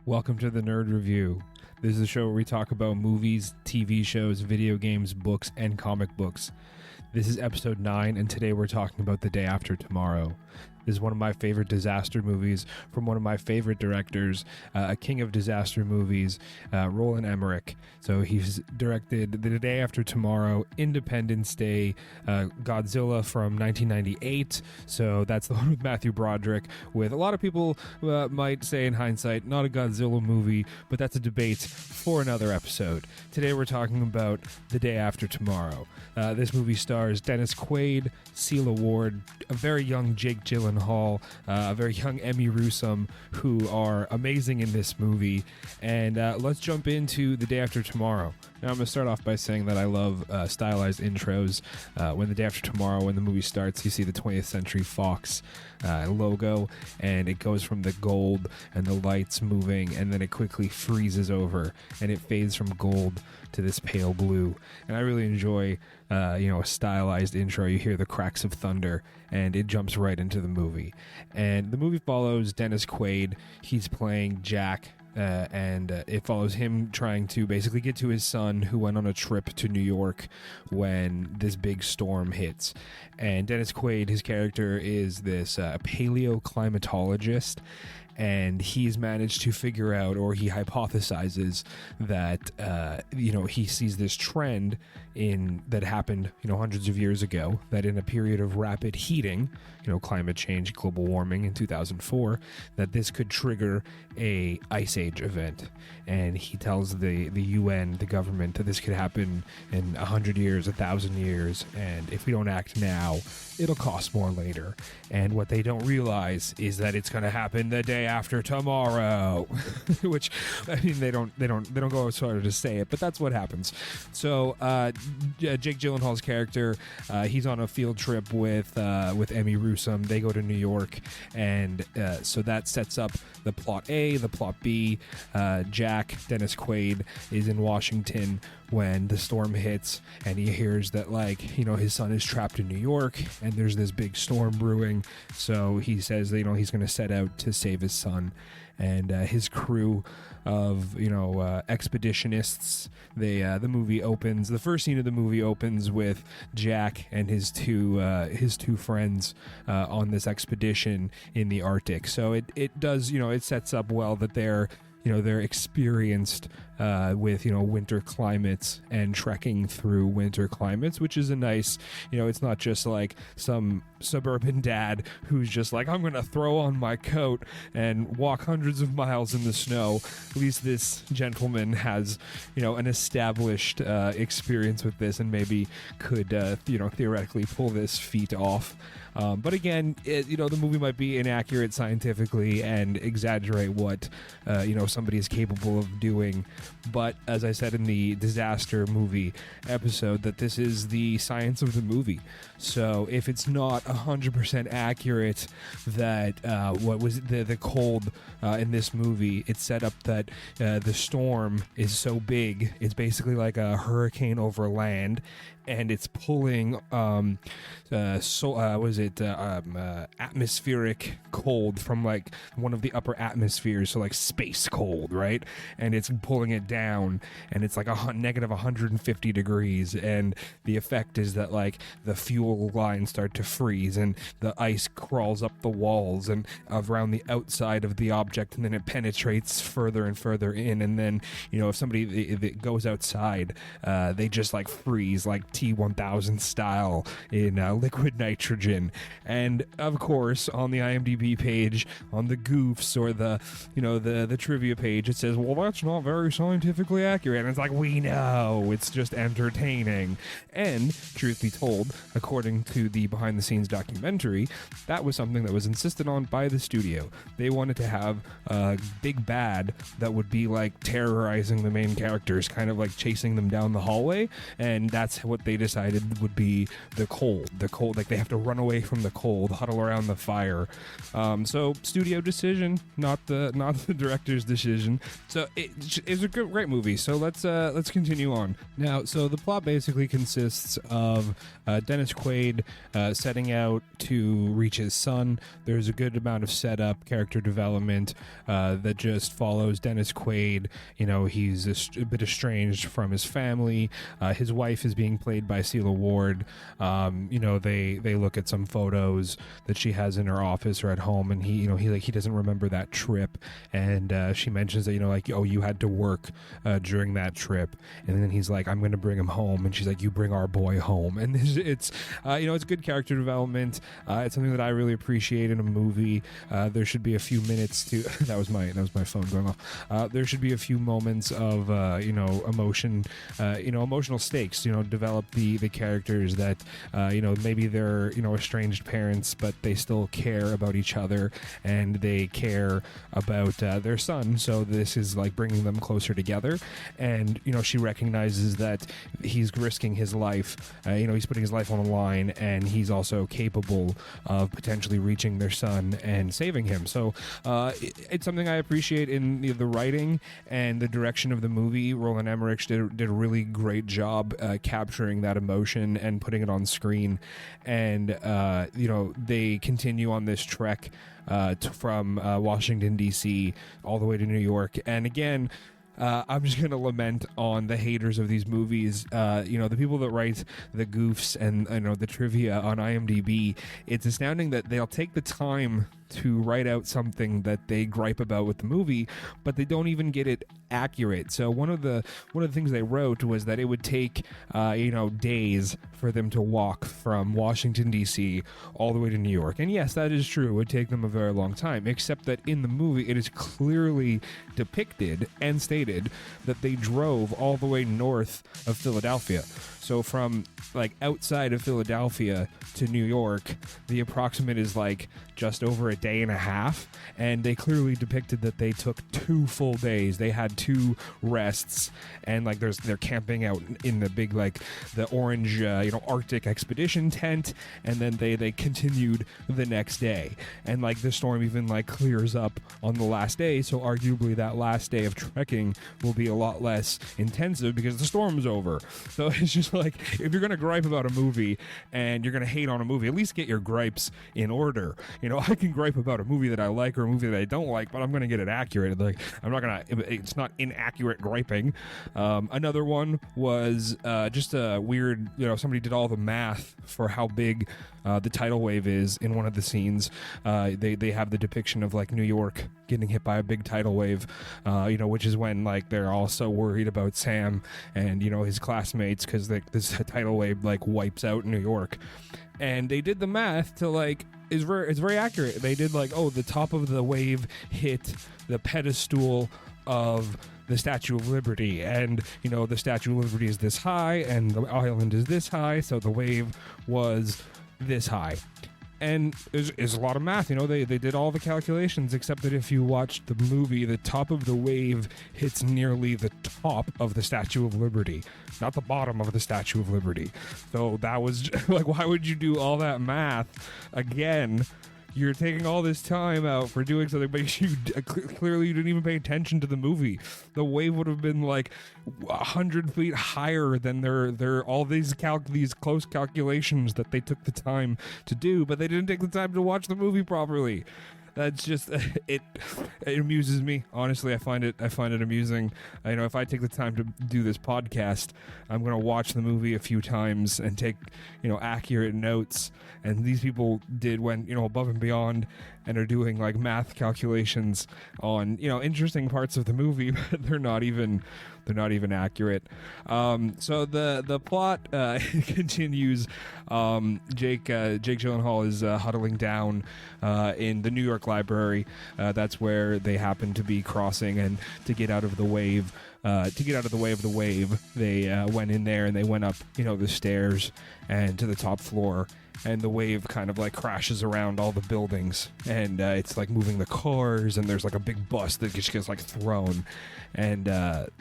Welcome to the Nerd Review. This is a show where we talk about movies, TV shows, video games, books, and comic books. This is episode 9, and today we're talking about The Day After Tomorrow. This is one of my favorite disaster movies from one of my favorite directors, a king of disaster movies, Rolland Emmerich. So he's directed The Day After Tomorrow, Independence Day, Godzilla from 1998. So that's the one with Matthew Broderick, with a lot of people might say in hindsight, not a Godzilla movie, but that's a debate for another episode. Today we're talking about The Day After Tomorrow. This movie stars Denis Quaid, Celia Ward, a very young Jake Gyllenhaal, a very young Emmy Rossum, who are amazing in this movie. And let's jump into The Day After Tomorrow. Now, I'm going to start off by saying that I love stylized intros. When The Day After Tomorrow, when the movie starts, you see the 20th Century Fox logo, and it goes from the gold and the lights moving, and then it quickly freezes over, and it fades from gold to this pale blue. And I really enjoy, a stylized intro. You hear the cracks of thunder, and it jumps right into the movie. And the movie follows Denis Quaid. He's playing Jack. And it follows him trying to basically get to his son, who went on a trip to New York when this big storm hits. And Denis Quaid, his character, is this paleoclimatologist, and he's managed to figure out, or he hypothesizes that, he sees this trend that happened, hundreds of years ago, that in a period of rapid heating, climate change, global warming in 2004, that this could trigger a ice age event. And he tells the UN, the government, that this could happen in 100 years, 1,000 years, and if we don't act now, it'll cost more later. And what they don't realize is that it's going to happen the day after tomorrow, which, I mean, they don't go as far to say it, but that's what happens. So Jake Gyllenhaal's character, he's on a field trip with Emmy Rossum. They go to New York, and so that sets up the plot A, the plot B. Jack, Denis Quaid, is in Washington when the storm hits, and he hears that, his son is trapped in New York, and there's this big storm brewing. So he says that, he's going to set out to save his son. And his crew of, expeditionists, the movie opens, the first scene of the movie opens with Jack and his two friends on this expedition in the Arctic. So it does, it sets up well that they're experienced with, winter climates and trekking through winter climates, which is a nice, it's not just like some suburban dad who's just like, I'm going to throw on my coat and walk hundreds of miles in the snow. At least this gentleman has, an established experience with this and maybe could, theoretically pull this feat off. But again, the movie might be inaccurate scientifically and exaggerate what, somebody is capable of doing. But as I said in the disaster movie episode, that this is the science of the movie. So if it's not 100% accurate that what was the cold in this movie, it's set up that the storm is so big, it's basically like a hurricane over land, and it's pulling atmospheric cold from like one of the upper atmospheres, so like space cold, right? And it's pulling it down, and it's like negative 150 degrees, and the effect is that like the fuel lines start to freeze, and the ice crawls up the walls and around the outside of the object, and then it penetrates further and further in, and then if somebody that goes outside, they just like freeze like T-1000 style in liquid nitrogen. And of course, on the IMDb page, on the goofs or the trivia page, it says, well, that's not very scientifically accurate. And it's like, we know, it's just entertaining. And truth be told, according to the behind the scenes documentary, that was something that was insisted on by the studio. They wanted to have a big bad that would be like terrorizing the main characters, kind of like chasing them down the hallway, and that's what they decided would be the cold, like they have to run away from the cold, huddle around the fire. So studio decision, not the director's decision. So it's a great movie. So let's continue on now. So the plot basically consists of Denis Quaid setting out to reach his son. There's a good amount of setup, character development that just follows Denis Quaid. You know, he's a bit estranged from his family. His wife is being played by Celia Ward. You know, they look at some photos that she has in her office or at home, and he doesn't remember that trip, and she mentions that, you know, like, oh, you had to work during that trip, and then he's like, I'm going to bring him home, and she's like, you bring our boy home. And it's you know, it's good character development. It's something that I really appreciate in a movie. There should be a few minutes to that was my phone going off. There should be a few moments of you know, emotion, you know, emotional stakes, you know, develop the characters that you know, maybe they're, you know, estranged parents, but they still care about each other and they care about their son. So this is like bringing them closer together. And, you know, she recognizes that he's risking his life. You know, he's putting his life on the line, and he's also capable of potentially reaching their son and saving him. So it's something I appreciate in the writing and the direction of the movie. Rolland Emmerich did a really great job capturing that emotion and putting it on screen. And you know, they continue on this trek from Washington, D.C. all the way to New York. And again, I'm just going to lament on the haters of these movies. You know, the people that write the goofs and, you know, the trivia on IMDb. It's astounding that they'll take the time to write out something that they gripe about with the movie, but they don't even get it accurate. So one of the things they wrote was that it would take you know, days for them to walk from Washington, D.C. all the way to New York. And yes, that is true. It would take them a very long time, except that in the movie it is clearly depicted and stated that they drove all the way north of Philadelphia. So from like outside of Philadelphia to New York, the approximate is like just over a day and a half, and they clearly depicted that they took 2 full days. They had 2 rests, and like they're camping out in the big, like, the orange you know, Arctic expedition tent, and then they continued the next day. And like the storm even like clears up on the last day, so arguably that last day of trekking will be a lot less intensive because the storm's over. So it's just like, if you're gonna gripe about a movie and you're gonna hate on a movie, at least get your gripes in order. You know, I can gripe about a movie that I like or a movie that I don't like, but I'm gonna get it accurate. Like, I'm not gonna, it's not inaccurate griping. Another one was just a weird, you know, somebody did all the math for how big the tidal wave is in one of the scenes. They have the depiction of like New York getting hit by a big tidal wave, you know, which is when like they're all so worried about Sam and, you know, his classmates, because like this tidal wave like wipes out New York. And they did the math to like, it's very accurate. They did like, oh, the top of the wave hit the pedestal of the Statue of Liberty, and, you know, the Statue of Liberty is this high and the island is this high, so the wave was this high. And there's a lot of math, you know, they did all the calculations, except that if you watch the movie, the top of the wave hits nearly the top of the Statue of Liberty, not the bottom of the Statue of Liberty. So that was like, why would you do all that math again? You're taking all this time out for doing something, but you clearly you didn't even pay attention to the movie. The wave would have been like 100 feet higher than their all these close calculations that they took the time to do, but they didn't take the time to watch the movie properly. That's just it amuses me. Honestly, I find it amusing. You know, if I take the time to do this podcast, I'm going to watch the movie a few times and take, you know, accurate notes. And these people went, you know, above and beyond and are doing like math calculations on, you know, interesting parts of the movie, but they're not even accurate. So the plot continues. Jake Gyllenhaal is huddling down in the New York Library. That's where they happen to be crossing, and to get out of the wave. To get out of the way of the wave, they went in there and they went up, you know, the stairs and to the top floor. And the wave kind of like crashes around all the buildings, and it's like moving the cars, and there's like a big bus that just gets like thrown, and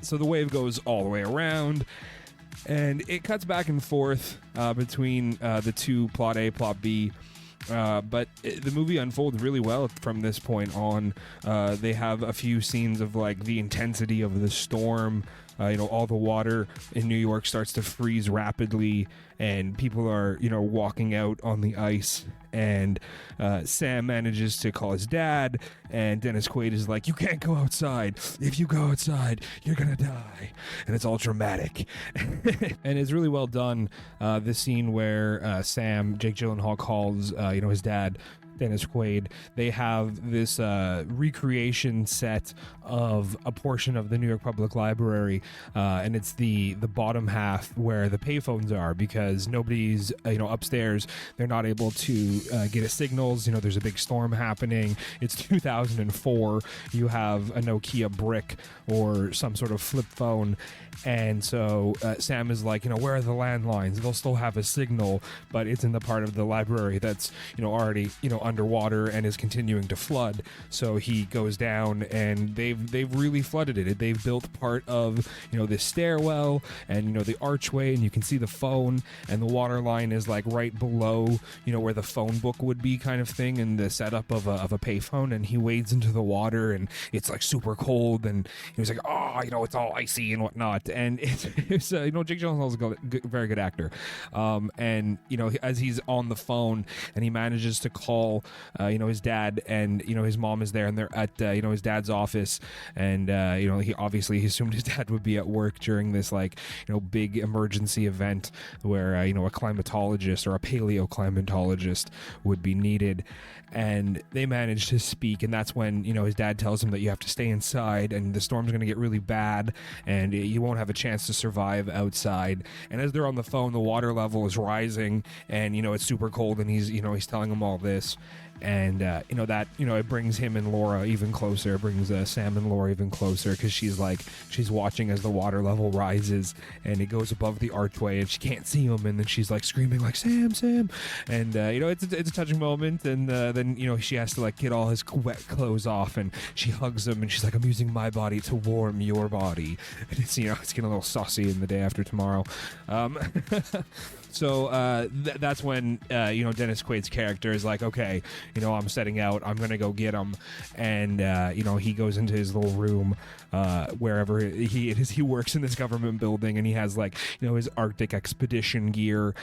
so the wave goes all the way around, And it cuts back and forth between the two, plot A, plot B. But the movie unfolds really well from this point on. They have a few scenes of like the intensity of the storm. All the water in New York starts to freeze rapidly, and people are, walking out on the ice. And Sam manages to call his dad, and Denis Quaid is like, "You can't go outside. If you go outside, you're gonna die." And it's all dramatic. And it's really well done. This scene where Sam, Jake Gyllenhaal, calls, his dad, Denis Quaid. They have this recreation set of a portion of the New York Public Library, and it's the bottom half where the payphones are, because nobody's upstairs. They're not able to get a signals. There's a big storm happening. It's 2004. You have a Nokia brick or some sort of flip phone, and so Sam is like, where are the landlines? They'll still have a signal, but it's in the part of the library that's already underwater and is continuing to flood. So he goes down, and they've really flooded it. They've built part of this stairwell and the archway, and you can see the phone, and the water line is like right below where the phone book would be, kind of thing, in the setup of a payphone. And he wades into the water, and it's like super cold, and he was like, it's all icy and whatnot. And it's Jake Gyllenhaal's a very good actor, and as he's on the phone and he manages to call his dad, and his mom is there, and they're at his dad's office, and he obviously assumed his dad would be at work during this big emergency event where a climatologist or a paleoclimatologist would be needed. And they manage to speak, and that's when his dad tells him that you have to stay inside, and the storm's going to get really bad, and you won't have a chance to survive outside. And as they're on the phone, the water level is rising, and it's super cold, and he's telling him all this. And it brings him and Laura even closer. It brings Sam and Laura even closer, because she's watching as the water level rises, and it goes above the archway, and she can't see him, and then she's like screaming like, "Sam, Sam!" And it's a touching moment. And then she has to get all his wet clothes off, and she hugs him, and she's like, "I'm using my body to warm your body." And it's it's getting a little saucy in The Day After Tomorrow. So that's when Denis Quaid's character is like, okay, I'm setting out, I'm gonna go get him. And he goes into his little room, wherever he works in this government building, and he has his Arctic expedition gear,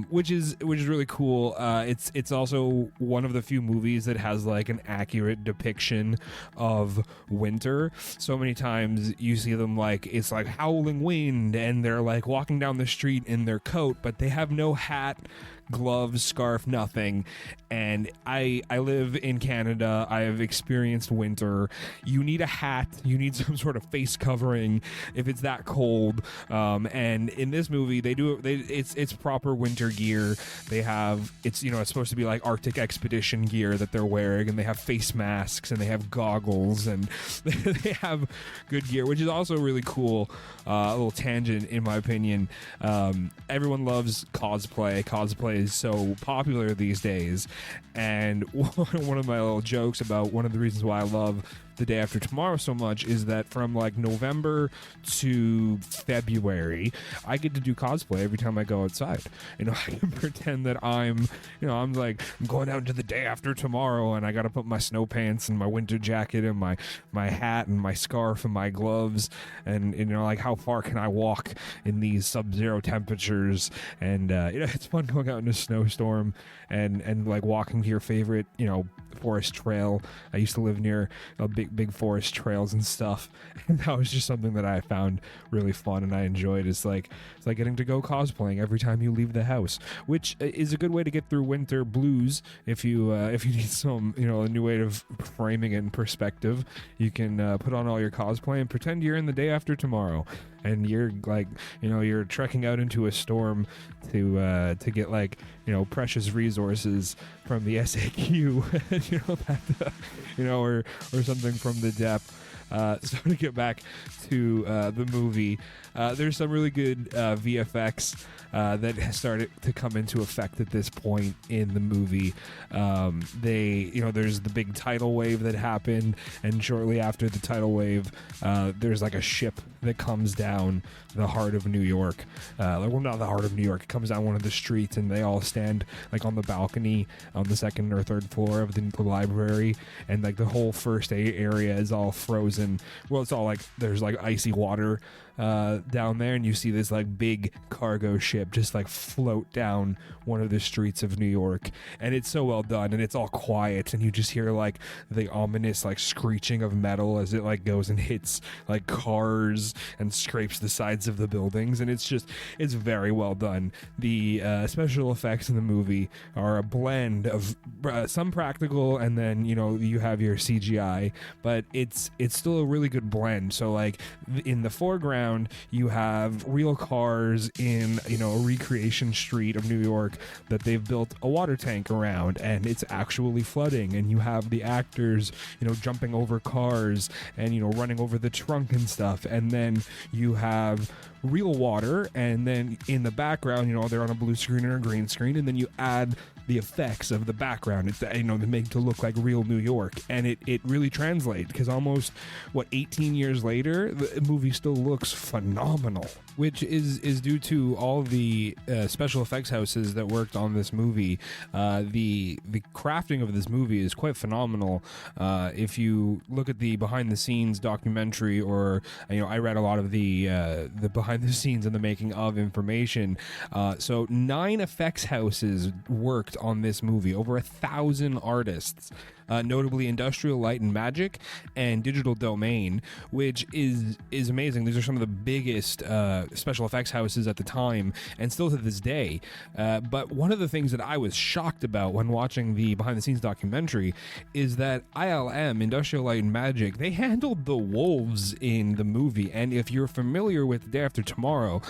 which is really cool. It's also one of the few movies that has an accurate depiction of winter. So many times you see them it's howling wind, and they're walking down the street in their coat, but they have no hat, gloves, scarf, nothing. And I live in Canada. I have experienced winter. You need a hat. You need some sort of face covering if it's that cold. And in this movie, it's proper winter gear. They have it's supposed to be Arctic expedition gear that they're wearing, and they have face masks, and they have goggles, and they have good gear, which is also really cool. A little tangent, in my opinion. Everyone loves cosplay. Cosplay is so popular these days, and one of my little jokes about one of the reasons why I love The Day After Tomorrow so much is that from November to February, I get to do cosplay every time I go outside. I can pretend that I'm going out into the day after tomorrow, and I got to put my snow pants and my winter jacket and my hat and my scarf and my gloves, and how far can I walk in these sub-zero temperatures? And it's fun going out in a snowstorm and walking to your favorite forest trail. I used to live near big forest trails and stuff, and that was just something that I found really fun and I enjoyed. It's like getting to go cosplaying every time you leave the house, which is a good way to get through winter blues. If you need some a new way of framing it in perspective, you can put on all your cosplay and pretend you're in The Day After Tomorrow, and you're you're trekking out into a storm to get precious resources from the SAQ, or something from the depth. So to get back to the movie, there's some really good VFX that has started to come into effect at this point in the movie. There's the big tidal wave that happened, and shortly after the tidal wave, there's a ship that comes down down the heart of New York. Well, not the heart of New York. It comes down one of the streets, and they all stand like on the balcony on the second or third floor of the library, and like the whole first area is all frozen. Well, it's all like there's like icy water down there, and you see this like big cargo ship just like float down one of the streets of New York, and it's so well done, and it's all quiet, and you just hear like the ominous like screeching of metal as it like goes and hits like cars and scrapes the sides of the buildings, and it's very well done. The special effects in the movie are a blend of some practical, and then you have your CGI, but it's still a really good blend. So like in the foreground you have real cars in a recreation street of New York that they've built a water tank around, and it's actually flooding, and you have the actors jumping over cars and running over the trunk and stuff, and then you have real water, and then in the background they're on a blue screen or a green screen, and then you add the effects of the background. It's they make it to look like real New York, and it really translates, because almost 18 years later the movie still looks phenomenal, which is due to all the special effects houses that worked on this movie. The crafting of this movie is quite phenomenal. If you look at the behind the scenes documentary, or I read a lot of the behind the scenes and the making of information. So 9 effects houses worked on this movie, over 1,000 artists, notably Industrial Light and Magic and Digital Domain, which is amazing. These are some of the biggest special effects houses at the time, and still to this day. But one of the things that I was shocked about when watching the behind the scenes documentary is that ILM, Industrial Light and Magic, they handled the wolves in the movie. And if you're familiar with Day After Tomorrow,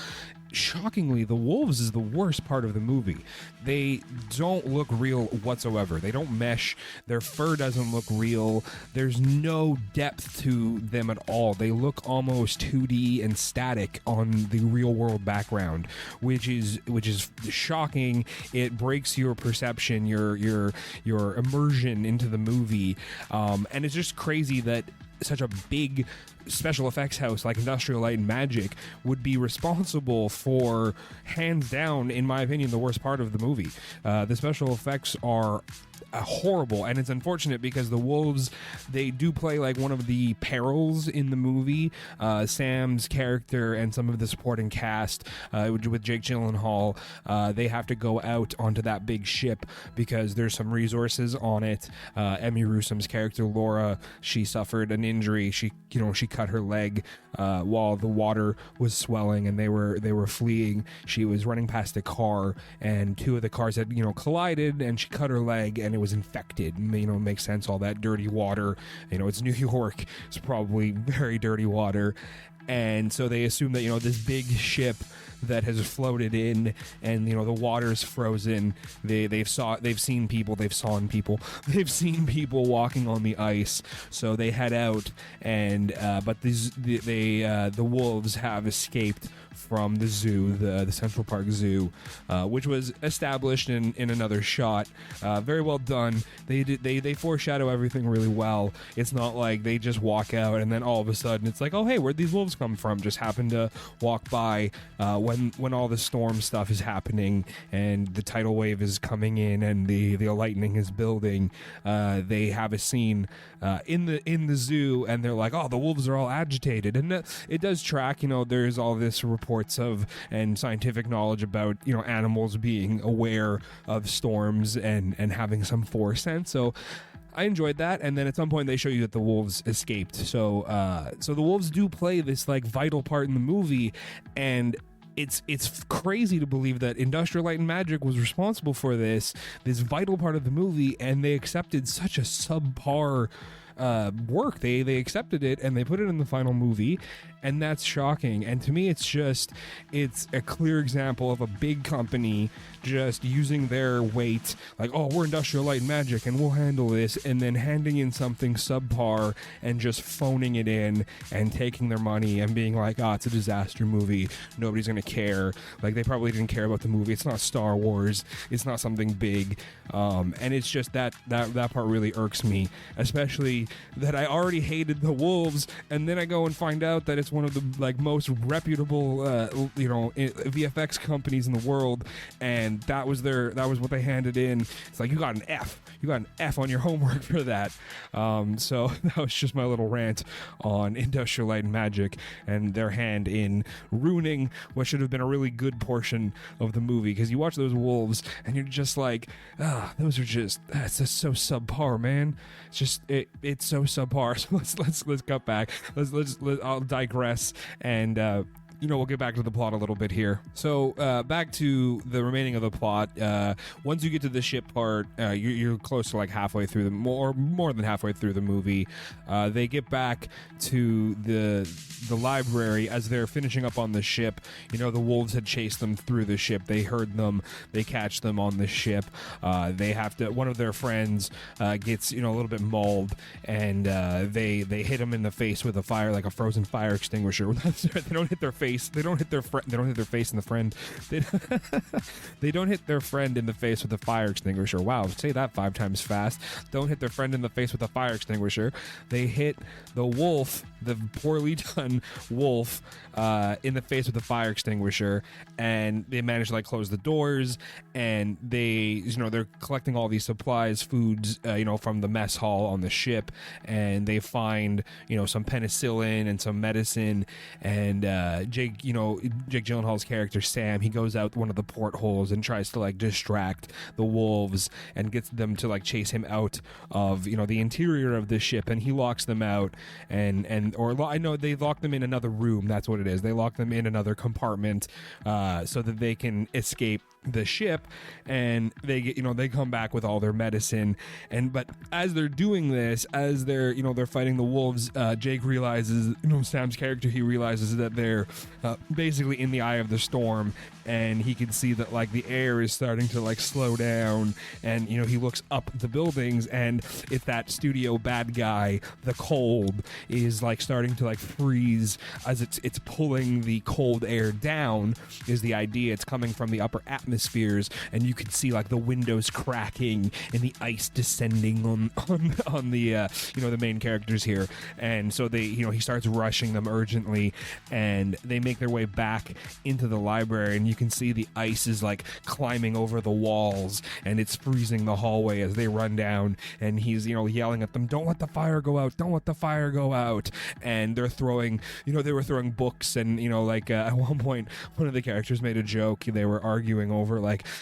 shockingly, the wolves is the worst part of the movie. They don't look real whatsoever. They don't mesh. Their fur doesn't look real. There's no depth to them at all. They look almost 2D and static on the real world background, which is shocking. It breaks your perception, your immersion into the movie, and it's just crazy that such a big special effects house like Industrial Light and Magic would be responsible for, hands down, in my opinion, the worst part of the movie. The special effects are horrible, and it's unfortunate because the wolves, they do play like one of the perils in the movie. Sam's character and some of the supporting cast, with Jake Gyllenhaal, they have to go out onto that big ship because there's some resources on it. Emmy Rossum's character Laura, she suffered an injury. She cut her leg while the water was swelling and they were fleeing. She was running past a car, and 2 of the cars had collided, and she cut her leg, and it was infected. It makes sense, all that dirty water. It's New York. It's probably very dirty water. And so they assume that this big ship that has floated in, and the water's frozen. They've seen people walking on the ice. So they head out, and but the wolves have escaped from the zoo, the Central Park Zoo, which was established in another shot. Very well done. They foreshadow everything really well. It's not like they just walk out and then all of a sudden it's like, oh hey, where'd these wolves come from? Just happened to walk by when all the storm stuff is happening and the tidal wave is coming in and the lightning is building. They have a scene in the zoo, and they're like, oh, the wolves are all agitated, and it does track. There's all this reports of and scientific knowledge about animals being aware of storms and having some foresense. So I enjoyed that. And then at some point they show you that the wolves escaped. So the wolves do play this like vital part in the movie, and it's crazy to believe that Industrial Light and Magic was responsible for this vital part of the movie, and they accepted such a subpar work. They accepted it and they put it in the final movie, and that's shocking. And to me, it's a clear example of a big company just using their weight, like, oh, we're Industrial Light and Magic and we'll handle this, and then handing in something subpar and just phoning it in and taking their money and being like, oh, it's a disaster movie, nobody's gonna care. Like, they probably didn't care about the movie. It's not Star Wars, it's not something big, and it's just that part really irks me, especially that I already hated the wolves, and then I go and find out that it's one of the like most reputable VFX companies in the world, and that was what they handed in. It's like, you got an F on your homework for that. So that was just my little rant on Industrial Light and Magic and their hand in ruining what should have been a really good portion of the movie, because you watch those wolves and you're just like, that's just so subpar, man. It's so subpar. So let's cut back. I'll digress, and we'll get back to the plot a little bit here. So back to the remaining of the plot. Once you get to the ship part, you're close to like halfway through more than halfway through the movie. They get back to the library as they're finishing up on the ship. The wolves had chased them through the ship. They heard them. They catch them on the ship. They have to. One of their friends gets a little bit mauled, and they hit him in the face with a frozen fire extinguisher. They don't hit their face. They don't hit their face in the friend. They don't hit their friend in the face with a fire extinguisher. Wow, say that 5 times fast. Don't hit their friend in the face with a fire extinguisher. They hit the wolf, the poorly done wolf, in the face with a fire extinguisher, and they manage to close the doors, and they're collecting all these supplies, foods, from the mess hall on the ship, and they find some penicillin and some medicine, and Jake Gyllenhaal's character Sam, he goes out one of the portholes and tries to distract the wolves and gets them to chase him out of the interior of the ship, and he locks them out, I know they lock them in another room. That's what it is. They lock them in another compartment so that they can escape the ship, and they come back with all their medicine, but as they're doing this, as they're fighting the wolves, Jake realizes, Sam's character, he realizes that they're basically in the eye of the storm, and he can see that the air is starting to slow down, and he looks up the buildings, and it's that studio bad guy, the cold, is starting to freeze as it's pulling the cold air down, is the idea. It's coming from the upper atmospheres, and you can see the windows cracking and the ice descending on the the main characters here, and so they he starts rushing them urgently, and they make their way back into the library, and you can see the ice is climbing over the walls, and it's freezing the hallway as they run down, and he's yelling at them, don't let the fire go out, don't let the fire go out, and they're throwing they were throwing books, and at one point one of the characters made a joke. They were arguing over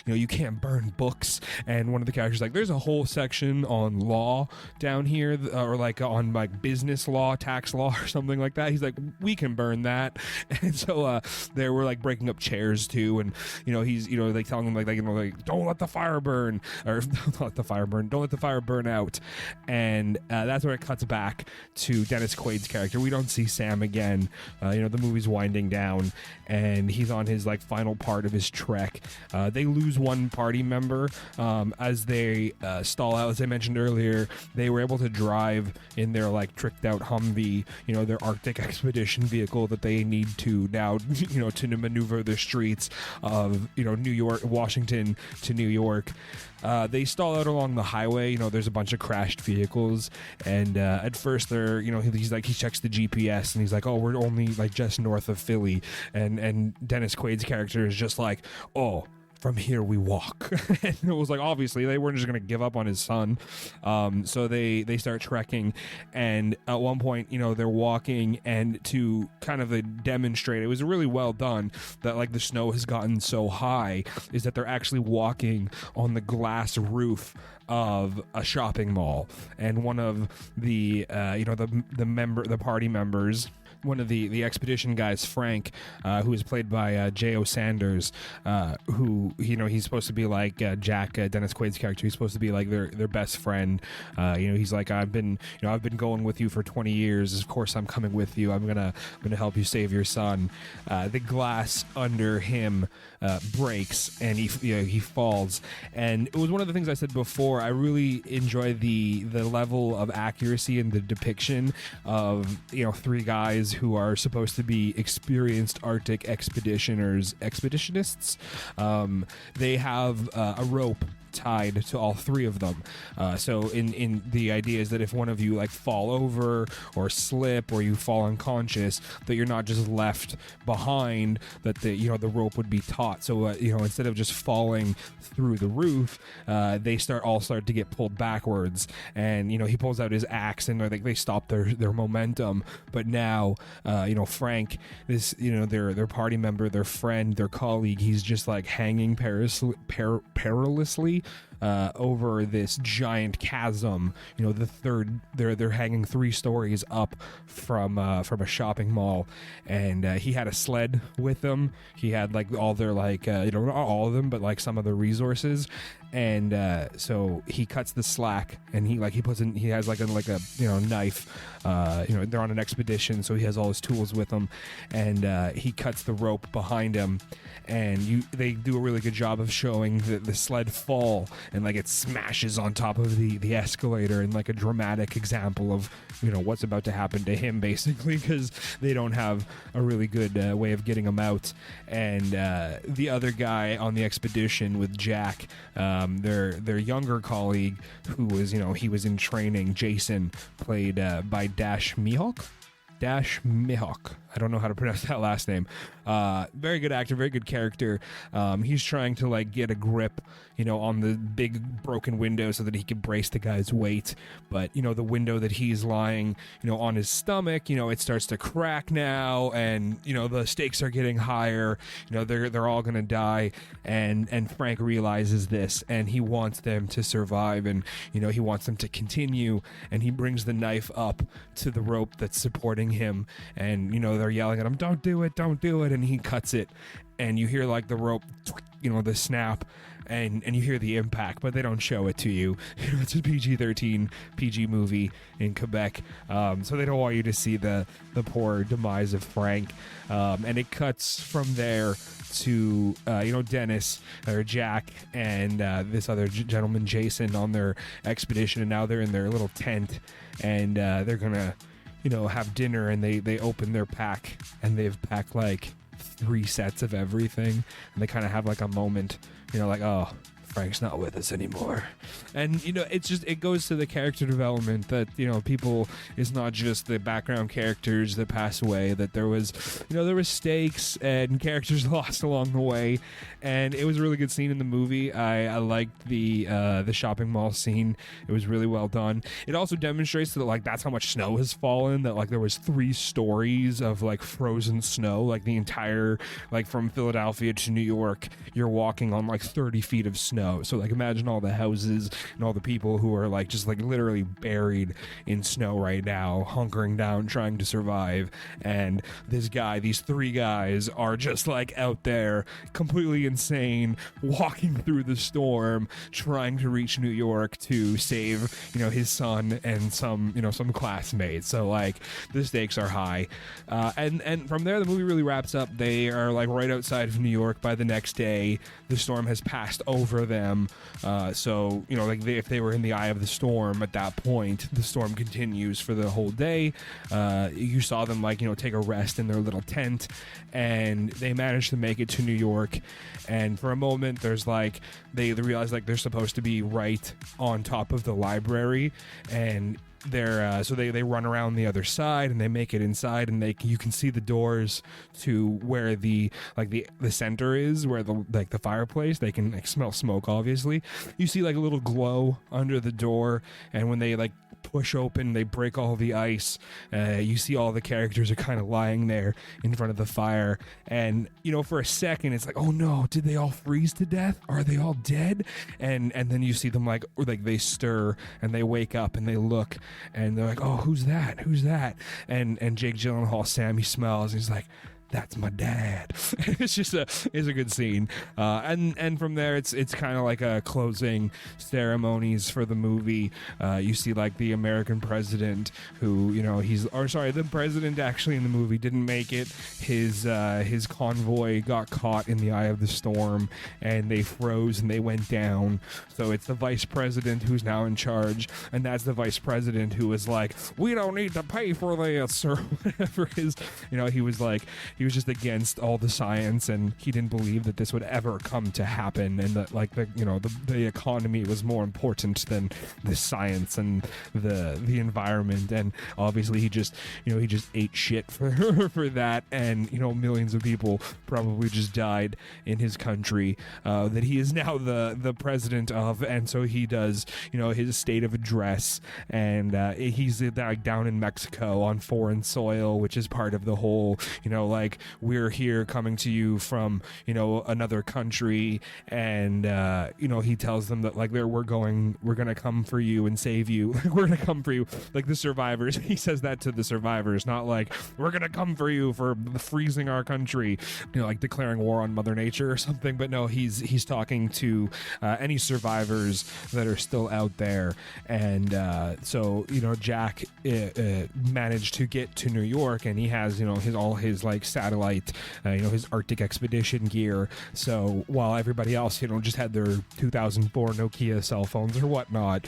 you can't burn books, and one of the characters there's a whole section on law down here, or on business law, tax law, or something like that. He's we can burn that, and so they were breaking up chairs too, and he's telling them don't let the fire burn, or don't let the fire burn, don't let the fire burn out, and that's where it cuts back to Denis Quaid's character. We don't see Sam again. The movie's winding down, and he's on his final part of his trek. They lose one party member as they stall out. As I mentioned earlier, they were able to drive in their tricked out Humvee, their Arctic expedition vehicle that they need to now, to maneuver the streets of New York, Washington to New York. They stall out along the highway. There's a bunch of crashed vehicles, and at first they're he checks the GPS, and he's oh, we're only just north of Philly, and Denis Quaid's character is just oh, from here we walk. And it was obviously they weren't just gonna give up on his son, so they start trekking, and at one point they're walking, and to kind of demonstrate it was really well done that the snow has gotten so high, is that they're actually walking on the glass roof of a shopping mall, and one of the the party members, one of the expedition guys, Frank, who is played by J.O. Sanders, who he's supposed to be Jack, Denis Quaid's character. He's supposed to be their best friend. He's I've been going with you for 20 years. Of course I'm coming with you. I'm gonna help you save your son. The glass under him breaks, and he falls. And it was one of the things I said before. I really enjoy the level of accuracy in the depiction of 3 guys who are supposed to be experienced Arctic expeditionists. They have a rope tied to all three of them. So in the idea is that if one of you like fall over or slip or you fall unconscious, that you're not just left behind, that the rope would be taut. So instead of just falling through the roof, they start to get pulled backwards, and he pulls out his axe, and they stop their momentum. But now Frank, this their party member, their friend, their colleague, he's just like hanging perilously over this giant chasm. They're hanging 3 stories up from a shopping mall, and he had a sled with him. He had like all their not all of them, but like some of the resources. And so he cuts the slack, and he has like a knife. They're on an expedition, so he has all his tools with him, and he cuts the rope behind him, and they do a really good job of showing the sled fall, and like it smashes on top of the escalator, in like a dramatic example of what's about to happen to him, basically, because they don't have a really good way of getting him out. And the other guy on the expedition with Jack, their younger colleague, who was he was in training, Jason, played by Dash Mihawk. I don't know how to pronounce that last name. Very good actor, very good character. He's trying to like get a grip, on the big broken window so that he can brace the guy's weight. But the window that he's lying, on his stomach, it starts to crack now, and the stakes are getting higher. They're all gonna die, and Frank realizes this, and he wants them to survive, and he wants them to continue, and he brings the knife up to the rope that's supporting him, and they're yelling at him, don't do it, and he cuts it, and you hear like the rope, the snap, and you hear the impact, but they don't show it to you. It's a PG-13 PG movie in Quebec, so they don't want you to see the poor demise of Frank, and it cuts from there to Dennis or Jack and this other gentleman, Jason, on their expedition, and now they're in their little tent, and they're gonna have dinner, and they open their pack, and they've packed like 3 sets of everything, and they kind of have like a moment, like, oh, Frank's not with us anymore. And it goes to the character development that people, is not just the background characters that pass away, that there was stakes and characters lost along the way, and it was a really good scene in the movie. I liked the shopping mall scene. It was really well done. It also demonstrates that like that's how much snow has fallen, that like there was 3 stories of like frozen snow, like the entire, like from Philadelphia to New York, you're walking on like 30 feet of snow. So like imagine all the houses and all the people who are like just like literally buried in snow right now, hunkering down, trying to survive. And these 3 guys are just like out there completely insane, walking through the storm, trying to reach New York to save his son and some classmates. So like the stakes are high, and from there the movie really wraps up. They are like right outside of New York by the next day. The storm has passed over them, so if they were in the eye of the storm at that point, the storm continues for the whole day. You saw them take a rest in their little tent, and they managed to make it to New York. And for a moment there's like they realize like they're supposed to be right on top of the library, and they're so they run around the other side, and they make it inside, and you can see the doors to where the center is, where the fireplace. They can smell smoke, obviously. You see like a little glow under the door, and when they push open, they break all the ice. You see all the characters are kind of lying there in front of the fire, and for a second it's like, oh no, did they all freeze to death? Are they all dead? And then you see them like they stir, and they wake up, and they look, and they're like, oh, who's that? And Jake Gyllenhaal, Sammy smells, and he's like, that's my dad. It's a good scene, and from there it's kind of like a closing ceremonies for the movie. You see like the American president, who the president actually in the movie didn't make it. His convoy got caught in the eye of the storm, and they froze and they went down. So it's the vice president who's now in charge, and that's the vice president who was like, we don't need to pay for this, or whatever. He was like, just against all the science, and he didn't believe that this would ever come to happen, and that like the economy was more important than the science and the environment. And obviously he just ate shit for that, and millions of people probably just died in his country that he is now the president of. And so he does his state of address, and he's like down in Mexico on foreign soil, which is part of the whole like, we're here coming to you from another country, and he tells them that like we're gonna come for you and save you. We're gonna come for you, like the survivors. He says that to the survivors, not like we're gonna come for you for freezing our country, like declaring war on Mother Nature or something. But no, he's talking to any survivors that are still out there. And so Jack managed to get to New York, and he has all his like satellite his Arctic expedition gear. So while everybody else just had their 2004 Nokia cell phones or whatnot,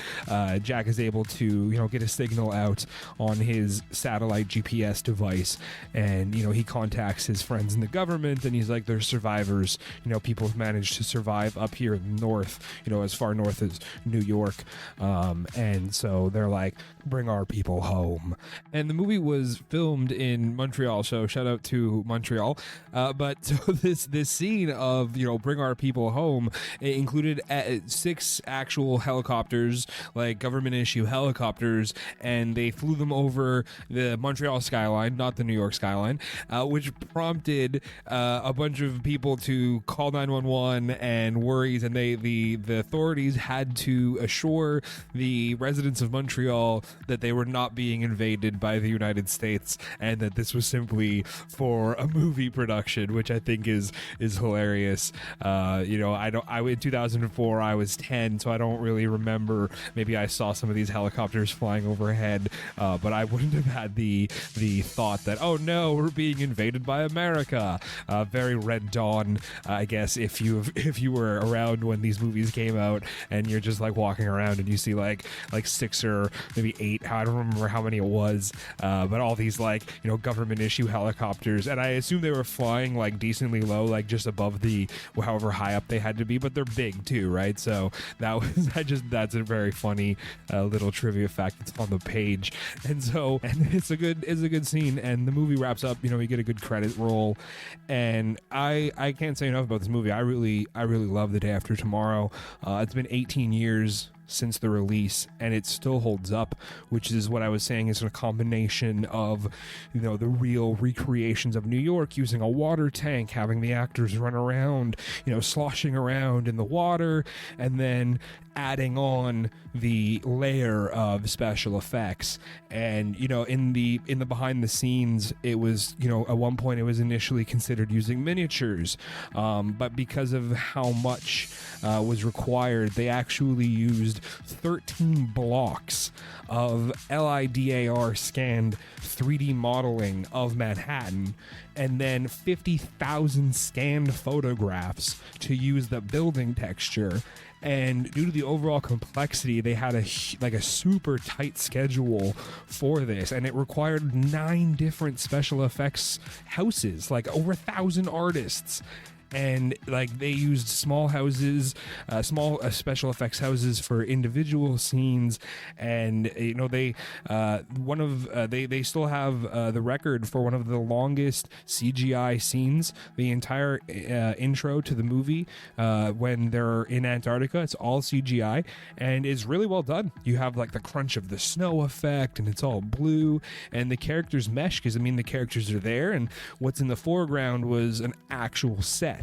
Jack is able to get a signal out on his satellite GPS device, and he contacts his friends in the government, and he's like, there's survivors, people have managed to survive up here in the north, as far north as New York, and so they're like, bring our people home. And the movie was filmed in Montreal, so shout out to Montreal. But so this scene of bring our people home, it included 6 actual helicopters, like government issue helicopters, and they flew them over the Montreal skyline, not the New York skyline, which prompted a bunch of people to call 911 and worries, and the authorities had to assure the residents of Montreal that they were not being invaded by the United States, and that this was simply for a movie production, which I think is hilarious. In 2004 I was 10, so I don't really remember. Maybe I saw some of these helicopters flying overhead, but I wouldn't have had the thought that, oh no, we're being invaded by America. Very Red Dawn, I guess, if you were around when these movies came out, and you're just like walking around and you see like 6 or maybe 8, I don't remember how many it was, but all these like government issue helicopters, and I assume they were flying like decently low, like just above the however high up they had to be, but they're big too, right? So that's a very funny little trivia fact that's on the page. And it's a good scene, and the movie wraps up, we get a good credit roll, and I can't say enough about this movie. I really love The Day After Tomorrow. It's been 18 years since the release, and it still holds up, which is what I was saying is a combination of the real recreations of New York, using a water tank, having the actors run around sloshing around in the water, and then adding on the layer of special effects. And in the behind the scenes, it was at one point it was initially considered using miniatures, but because of how much was required, they actually used 13 blocks of LIDAR scanned 3D modeling of Manhattan, and then 50,000 scanned photographs to use the building texture. And due to the overall complexity, they had a super tight schedule for this, and it required 9 different special effects houses, like over 1,000 artists. And like they used small houses, small special effects houses for individual scenes, and they still have the record for one of the longest CGI scenes. The entire intro to the movie, when they're in Antarctica, it's all CGI, and it's really well done. You have like the crunch of the snow effect, and it's all blue, and the characters mesh because the characters are there, and what's in the foreground was an actual set.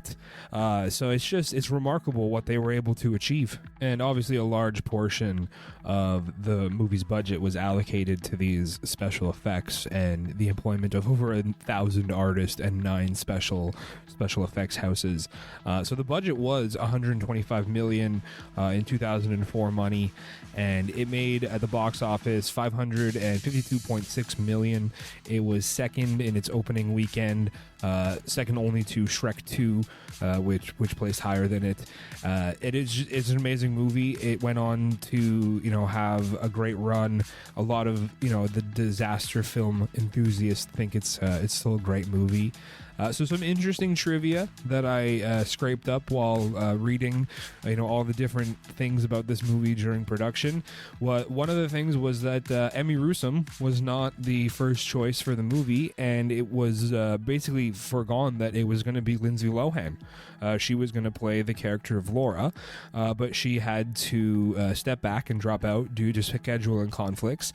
So it's remarkable what they were able to achieve. And obviously a large portion of the movie's budget was allocated to these special effects and the employment of over 1,000 artists and 9 special effects houses. So the budget was $125 million in 2004 money, and it made at the box office $552.6 million. It was second in its opening weekend, second only to Shrek 2, which placed higher than it. It's an amazing movie. It went on to have a great run. A lot of the disaster film enthusiasts think it's still a great movie. So some interesting trivia that I scraped up while reading, all the different things about this movie during production. One of the things was that Emmy Rossum was not the first choice for the movie, and it was basically foregone that it was going to be Lindsay Lohan. She was going to play the character of Laura, but she had to step back and drop out due to scheduling conflicts,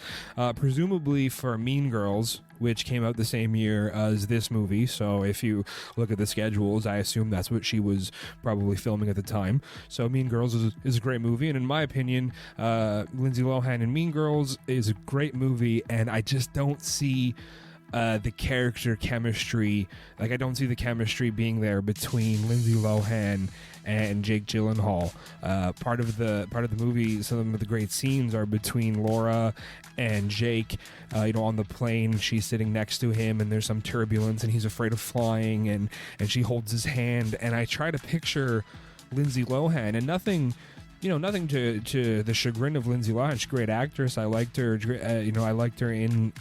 presumably for Mean Girls, which came out the same year as this movie. So if you look at the schedules, I assume that's what she was probably filming at the time. So Mean Girls is a great movie, and in my opinion, Lindsay Lohan in Mean Girls is a great movie, and I just don't see the character chemistry. Like, I don't see the chemistry being there between Lindsay Lohan and Jake Gyllenhaal. Part of the movie, some of the great scenes are between Laura and Jake. On the plane, she's sitting next to him, and there's some turbulence, and he's afraid of flying, and she holds his hand, and I try to picture Lindsay Lohan, and nothing to the chagrin of Lindsay Lohan. She's a great actress. I liked her. I liked her in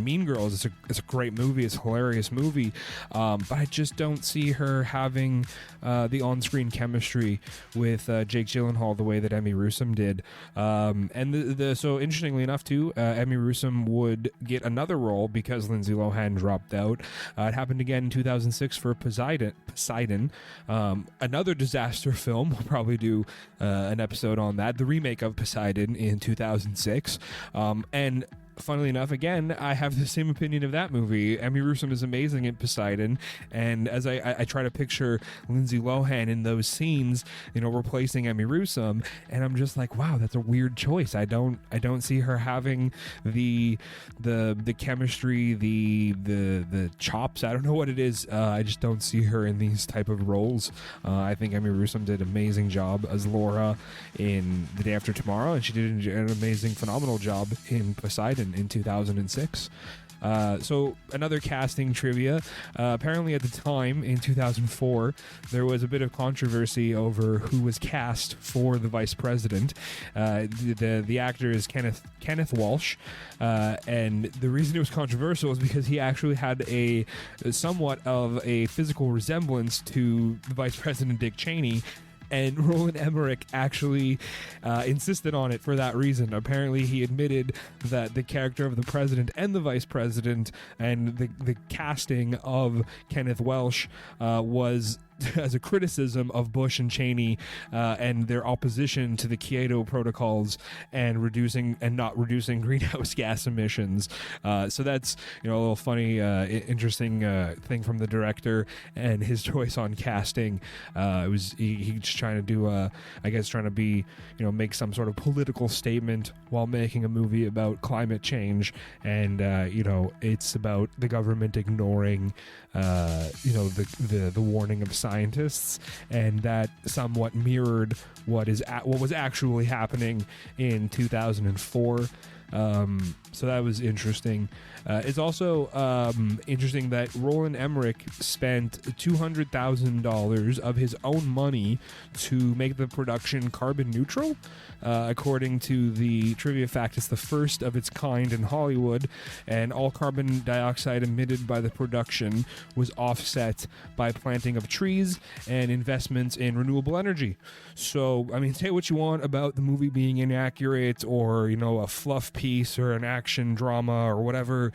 Mean Girls. It's a great movie. It's a hilarious movie. But I just don't see her having the on-screen chemistry with Jake Gyllenhaal the way that Emmy Rossum did. And so interestingly enough, too, Emmy Rossum would get another role because Lindsay Lohan dropped out. It happened again in 2006 for Poseidon, another disaster film. We'll probably do an episode on that, the remake of Poseidon in 2006, and funnily enough, again, I have the same opinion of that movie. Emmy Rossum is amazing in Poseidon, and as I try to picture Lindsay Lohan in those scenes, replacing Emmy Rossum, and I'm just like, wow, that's a weird choice. I don't see her having the chemistry, the chops. I don't know what it is. I just don't see her in these type of roles. I think Emmy Rossum did an amazing job as Laura in The Day After Tomorrow, and she did an amazing, phenomenal job in Poseidon in 2006. So another casting trivia. Apparently at the time in 2004, there was a bit of controversy over who was cast for the vice president. The actor is Kenneth Walsh, and the reason it was controversial is because he actually had a somewhat of a physical resemblance to the vice president Dick Cheney. And Rolland Emmerich actually insisted on it for that reason. Apparently, he admitted that the character of the president and the vice president and the casting of Kenneth Welsh was as a criticism of Bush and Cheney and their opposition to the Kyoto protocols and not reducing greenhouse gas emissions. So that's a little funny, interesting thing from the director and his choice on casting. It was he's trying to do trying to be make some sort of political statement while making a movie about climate change, and it's about the government ignoring the warning of scientists, and that somewhat mirrored what was actually happening in 2004. So that was interesting. It's also interesting that Rolland Emmerich spent $200,000 of his own money to make the production carbon neutral. According to the trivia fact, it's the first of its kind in Hollywood, and all carbon dioxide emitted by the production was offset by planting of trees and investments in renewable energy. So, say what you want about the movie being inaccurate or, a fluff piece or an action drama or whatever,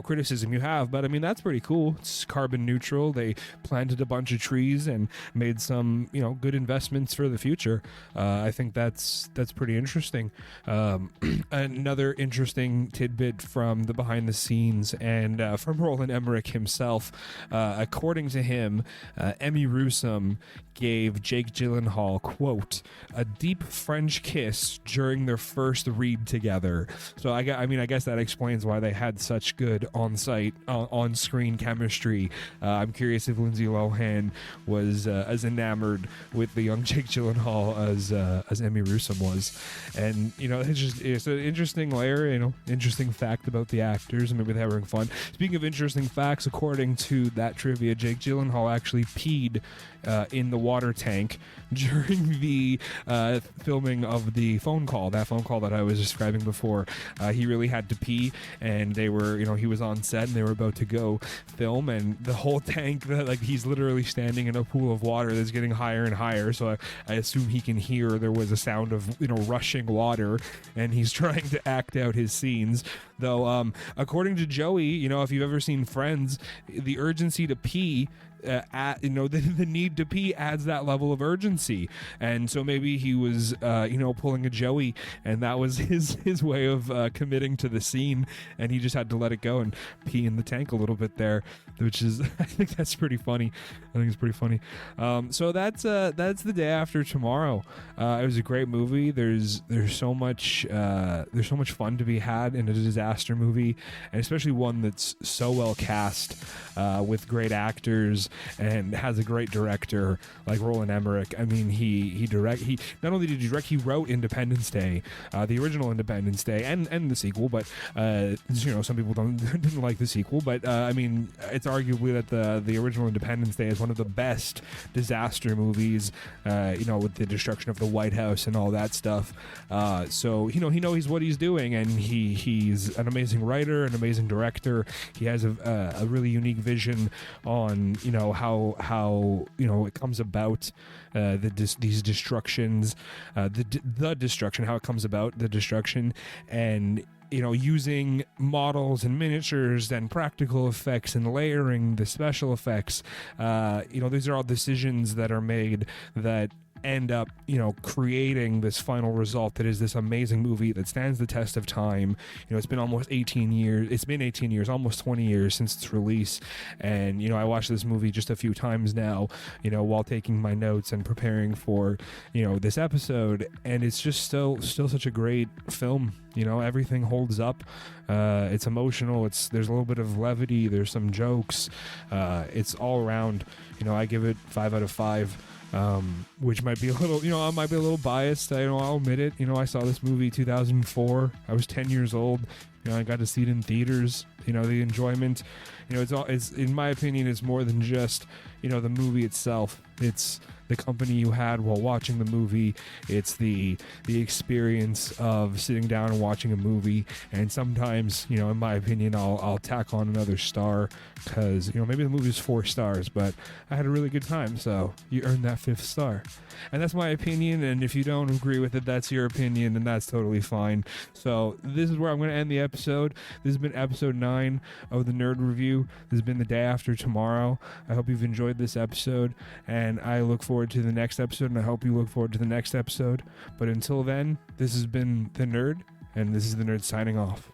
criticism you have, but that's pretty cool. It's carbon neutral. They planted a bunch of trees and made some, good investments for the future. I think that's pretty interesting. Another interesting tidbit from the behind the scenes and from Rolland Emmerich himself. According to him, Emmy Rossum gave Jake Gyllenhaal, quote, a deep French kiss during their first read together. So I guess that explains why they had such good on-screen chemistry. I'm curious if Lindsay Lohan was as enamored with the young Jake Gyllenhaal as Emmy Rossum was. And it's an interesting layer, interesting fact about the actors, and maybe they're having fun. Speaking of interesting facts, according to that trivia, Jake Gyllenhaal actually peed in the water tank during the filming of the phone call that I was describing before. He really had to pee, and they were, he was on set and they were about to go film, and the whole tank, he's literally standing in a pool of water that's getting higher and higher, so I assume he can hear there was a sound of rushing water, and he's trying to act out his scenes. Though according to Joey, if you've ever seen Friends, the urgency to pee, the need to pee adds that level of urgency, and so maybe he was pulling a Joey, and that was his way of committing to the scene, and he just had to let it go and pee in the tank a little bit there, which is I think that's pretty funny. I think it's pretty funny. So that's The Day After Tomorrow. It was a great movie. There's so much fun to be had in a disaster movie, and especially one that's so well cast with great actors and has a great director like Rolland Emmerich. I mean, he not only did he direct, he wrote Independence Day, the original Independence Day, and the sequel. But some people didn't like the sequel. But I mean, it's arguably that the original Independence Day is one of the best disaster movies. With the destruction of the White House and all that stuff. So he knows what he's doing, and he's an amazing writer, an amazing director. He has a really unique vision on how it comes about, these destructions, the destruction, how it comes about, the destruction, and using models and miniatures and practical effects and layering the special effects. These are all decisions that are made that end up creating this final result that is this amazing movie that stands the test of time. It's been almost 18 years, almost 20 years since its release, and I watched this movie just a few times now, while taking my notes and preparing for this episode, and it's just still such a great film. Everything holds up. It's emotional. There's a little bit of levity, there's some jokes, it's all around. I give it 5 out of 5. Which might be a little, I might be a little biased. I'll admit it. I saw this movie 2004. I was 10 years old. I got to see it in theaters. The enjoyment, it's in my opinion, it's more than just, the movie itself. It's the company you had while watching the movie. It's the experience of sitting down and watching a movie. And sometimes, in my opinion, I'll tack on another star because, maybe the movie's 4 stars, but I had a really good time. So you earned that 5th star. And that's my opinion. And if you don't agree with it, that's your opinion, and that's totally fine. So this is where I'm going to end the episode. This has been episode 9 of the Nerd Review. This has been The Day After Tomorrow. I hope you've enjoyed this episode, and I look forward to the next episode, and I hope you look forward to the next episode. But until then, this has been The Nerd, and this is The Nerd signing off.